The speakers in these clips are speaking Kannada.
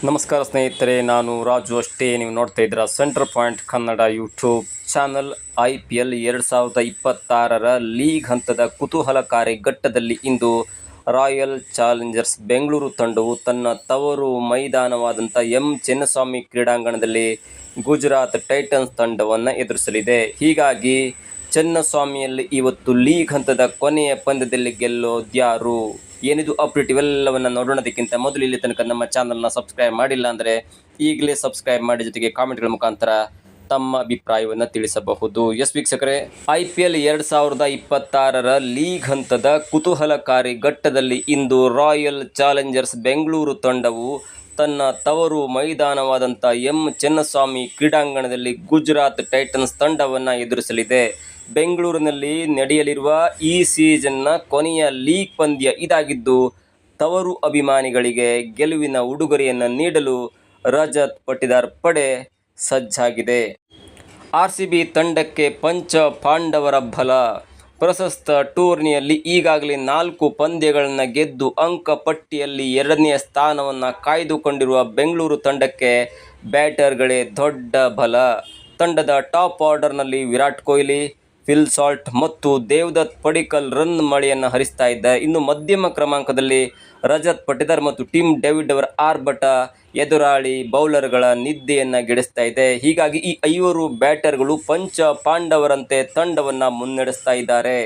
ನಮಸ್ಕಾರ ಸ್ನೇಹಿತರೆ, ನಾನು ರಾಜು ಅಷ್ಟೇ. ನೀವು ನೋಡ್ತಾ ಇದ್ದೀರಾ centre point Kannada YouTube channel. IPL 2026ರ ಲೀಗ್ ಹಂತದ ಕುತೂಹಲಕಾರಿ ಘಟ್ಟದಲ್ಲಿ ಇಂದು ರಾಯಲ್ ಚಾಲೆಂಜರ್ಸ್ ಬೆಂಗಳೂರು ತಂಡವು ತನ್ನ ತವರು ಮೈದಾನವಾದಂಥ ಚಿನ್ನಸ್ವಾಮಿ ಕ್ರೀಡಾಂಗಣದಲ್ಲಿ ಗುಜರಾತ್ ಟೈಟನ್ಸ್ ತಂಡವನ್ನು ಎದುರಿಸಲಿದೆ. ಹೀಗಾಗಿ ಚಿನ್ನಸ್ವಾಮಿಯಲ್ಲಿ ಇವತ್ತು ಲೀಗ್ ಹಂತದ ಕೊನೆಯ ಪಂದ್ಯದಲ್ಲಿ ಗೆಲ್ಲೋದ್ಯಾರು, ಏನಿದು ಅಪ್ಡೇಟ್, ಇವೆಲ್ಲವನ್ನು ನೋಡೋಣದಕ್ಕಿಂತ ಮೊದಲು ಇಲ್ಲಿ ತನಕ ನಮ್ಮ ಚಾನಲ್ನ ಸಬ್ಸ್ಕ್ರೈಬ್ ಮಾಡಿಲ್ಲ ಅಂದರೆ ಈಗಲೇ ಸಬ್ಸ್ಕ್ರೈಬ್ ಮಾಡಿ, ಜೊತೆಗೆ ಕಾಮೆಂಟ್ಗಳ ಮುಖಾಂತರ ತಮ್ಮ ಅಭಿಪ್ರಾಯವನ್ನು ತಿಳಿಸಬಹುದು. ವೀಕ್ಷಕರೇ, IPL 2026ರ ಲೀಗ್ ಹಂತದ ಕುತೂಹಲಕಾರಿ ಘಟ್ಟದಲ್ಲಿ ಇಂದು ರಾಯಲ್ ಚಾಲೆಂಜರ್ಸ್ ಬೆಂಗಳೂರು ತಂಡವು ತನ್ನ ತವರು ಮೈದಾನವಾದಂಥ ಚಿನ್ನಸ್ವಾಮಿ ಕ್ರೀಡಾಂಗಣದಲ್ಲಿ ಗುಜರಾತ್ ಟೈಟನ್ಸ್ ತಂಡವನ್ನು ಎದುರಿಸಲಿದೆ. ಬೆಂಗಳೂರಿನಲ್ಲಿ ನಡೆಯಲಿರುವ ಈ ಸೀಸನ್ನ ಕೊನೆಯ ಲೀಗ್ ಪಂದ್ಯ ಇದಾಗಿದ್ದು, ತವರು ಅಭಿಮಾನಿಗಳಿಗೆ ಗೆಲುವಿನ ಉಡುಗೊರೆಯನ್ನು ನೀಡಲು ರಜತ್ ಪಟಿದಾರ್ ಪಡೆ ಸಜ್ಜಾಗಿದೆ. RCB ತಂಡಕ್ಕೆ ಪಂಚ ಪಾಂಡವರ ಬಲ. ಪ್ರಸಕ್ತ ಟೂರ್ನಿಯಲ್ಲಿ ಈಗಾಗಲೇ 4 ಪಂದ್ಯಗಳನ್ನು ಗೆದ್ದು ಅಂಕ ಪಟ್ಟಿಯಲ್ಲಿ 2ನೇ ಸ್ಥಾನವನ್ನು ಕಾಯ್ದುಕೊಂಡಿರುವ ಬೆಂಗಳೂರು ತಂಡಕ್ಕೆ ಬ್ಯಾಟರ್ಗಳೇ ದೊಡ್ಡ ಬಲ. ತಂಡದ ಟಾಪ್ ಆರ್ಡರ್ನಲ್ಲಿ ವಿರಾಟ್ ಕೊಹ್ಲಿ, ಫಿಲ್ ಸಾಲ್ಟ್ ಮತ್ತು ದೇವದತ್ ಪಡಿಕ್ಕಲ್ ರನ್ ಮಳೆಯನ್ನು ಹರಿಸ್ತಾ ಇದ್ದಾರೆ. ಇನ್ನು ಮಧ್ಯಮ ಕ್ರಮಾಂಕದಲ್ಲಿ ರಜತ್ ಪಟಿದಾರ್ ಮತ್ತು ಟಿಮ್ ಡೇವಿಡ್ ಅವರ ಆರ್ಭಟ ಎದುರಾಳಿ ಬೌಲರ್ಗಳ ನಿದ್ದೆಯನ್ನು ಗೆಡಿಸ್ತಾ ಇದೆ. ಹೀಗಾಗಿ ಈ 5 ಬ್ಯಾಟರ್ಗಳು ಪಂಚ ಪಾಂಡವರಂತೆ ತಂಡವನ್ನು ಮುನ್ನಡೆಸ್ತಾ ಇದ್ದಾರೆ.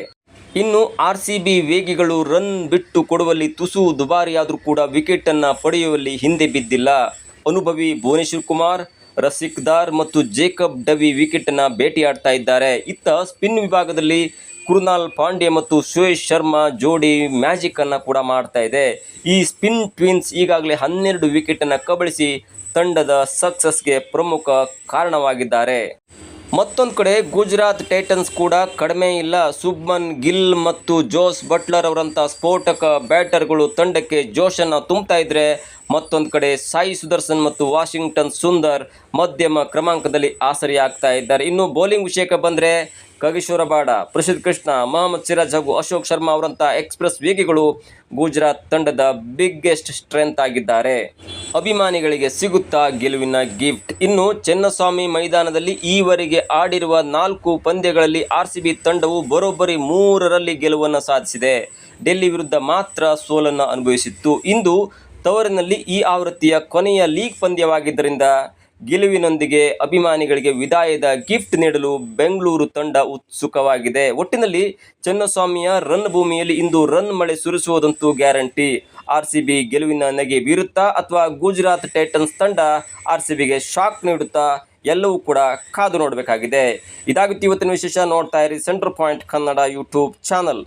ಇನ್ನು RCB ವೇಗಿಗಳು ರನ್ ಬಿಟ್ಟು ಕೊಡುವಲ್ಲಿ ತುಸು ದುಬಾರಿಯಾದರೂ ಕೂಡ ವಿಕೆಟನ್ನು ಪಡೆಯುವಲ್ಲಿ ಹಿಂದೆ ಬಿದ್ದಿಲ್ಲ. ಅನುಭವಿ ಭುವನೇಶ್ವರ್ ಕುಮಾರ್, ರಸಿಕ್ ದಾರ್ ಮತ್ತು ಜೇಕಬ್ ಡವಿ ವಿಕೆಟನ್ನು ಭೇಟಿಯಾಡ್ತಾ ಇದ್ದಾರೆ. ಇತ್ತ ಸ್ಪಿನ್ ವಿಭಾಗದಲ್ಲಿ ಕೃನಾಲ್ ಪಾಂಡ್ಯ ಮತ್ತು ಸುಯೇಶ್ ಶರ್ಮಾ ಜೋಡಿ ಮ್ಯಾಜಿಕ್ ಅನ್ನು ಕೂಡ ಮಾಡ್ತಾ ಇದೆ. ಈ ಸ್ಪಿನ್ ಟ್ವಿನ್ಸ್ ಈಗಾಗಲೇ 12 ವಿಕೆಟನ್ನು ಕಬಳಿಸಿ ತಂಡದ ಸಕ್ಸಸ್ಗೆ ಪ್ರಮುಖ ಕಾರಣವಾಗಿದ್ದಾರೆ. ಮತ್ತೊಂದು ಕಡೆ ಗುಜರಾತ್ ಟೈಟನ್ಸ್ ಕೂಡ ಕಡಿಮೆ ಇಲ್ಲ. ಶುಭ್ಮನ್ ಗಿಲ್ ಮತ್ತು ಜೋಸ್ ಬಟ್ಲರ್ ಅವರಂಥ ಸ್ಫೋಟಕ ಬ್ಯಾಟರ್ಗಳು ತಂಡಕ್ಕೆ ಜೋಶನ್ನು ತುಂಬುತ್ತಾ ಇದ್ದರೆ, ಮತ್ತೊಂದು ಕಡೆ ಸಾಯಿ ಸುದರ್ಶನ್ ಮತ್ತು ವಾಷಿಂಗ್ಟನ್ ಸುಂದರ್ ಮಧ್ಯಮ ಕ್ರಮಾಂಕದಲ್ಲಿ ಆಸರಿಯಾಗ್ತಾ ಇದ್ದಾರೆ. ಇನ್ನು ಬೌಲಿಂಗ್ ವಿಷಯಕ್ಕೆ ಬಂದರೆ ಖಗೇಶ್ವರ ಬಾಡ, ಪ್ರಸಿದ್ಧ ಕೃಷ್ಣ, ಮೊಹಮ್ಮದ್ ಸಿರಾಜ್ ಹಾಗೂ ಅಶೋಕ್ ಶರ್ಮಾ ಅವರಂಥ ಎಕ್ಸ್ಪ್ರೆಸ್ ವೇಗಿಗಳು ಗುಜರಾತ್ ತಂಡದ ಬಿಗ್ಗೆಸ್ಟ್ ಸ್ಟ್ರೆಂತ್ ಆಗಿದ್ದಾರೆ. ಅಭಿಮಾನಿಗಳಿಗೆ ಸಿಗುತ್ತಾ ಗೆಲುವಿನ ಗಿಫ್ಟ್. ಇನ್ನು ಚಿನ್ನಸ್ವಾಮಿ ಮೈದಾನದಲ್ಲಿ ಈವರೆಗೆ ಆಡಿರುವ 4 ಪಂದ್ಯಗಳಲ್ಲಿ RCB ತಂಡವು ಬರೋಬ್ಬರಿ 3ರಲ್ಲಿ ಗೆಲುವನ್ನು ಸಾಧಿಸಿದೆ. ಡೆಲ್ಲಿ ವಿರುದ್ಧ ಮಾತ್ರ ಸೋಲನ್ನು ಅನುಭವಿಸಿತ್ತು. ಇಂದು ತವರಿನಲ್ಲಿ ಈ ಆವೃತ್ತಿಯ ಕೊನೆಯ ಲೀಗ್ ಪಂದ್ಯವಾಗಿದ್ದರಿಂದ ಗೆಲುವಿನೊಂದಿಗೆ ಅಭಿಮಾನಿಗಳಿಗೆ ವಿದಾಯದ ಗಿಫ್ಟ್ ನೀಡಲು ಬೆಂಗಳೂರು ತಂಡ ಉತ್ಸುಕವಾಗಿದೆ. ಒಟ್ಟಿನಲ್ಲಿ ಚಿನ್ನಸ್ವಾಮಿಯ ರನ್ ಭೂಮಿಯಲ್ಲಿ ಇಂದು ರನ್ ಮಳೆ ಸುರಿಸುವುದಂತೂ ಗ್ಯಾರಂಟಿ. RCB ಗೆಲುವಿನ ನಗೆ ಬೀರುತ್ತಾ ಅಥವಾ ಗುಜರಾತ್ ಟೈಟನ್ಸ್ ತಂಡ RCBಗೆ ಶಾಕ್ ನೀಡುತ್ತಾ, ಎಲ್ಲವೂ ಕೂಡ ಕಾದು ನೋಡಬೇಕಾಗಿದೆ. ಇದಾಗಿತ್ತು ಇವತ್ತಿನ ವಿಶೇಷ. ನೋಡ್ತಾ ಇರಿ centre point Kannada YouTube channel.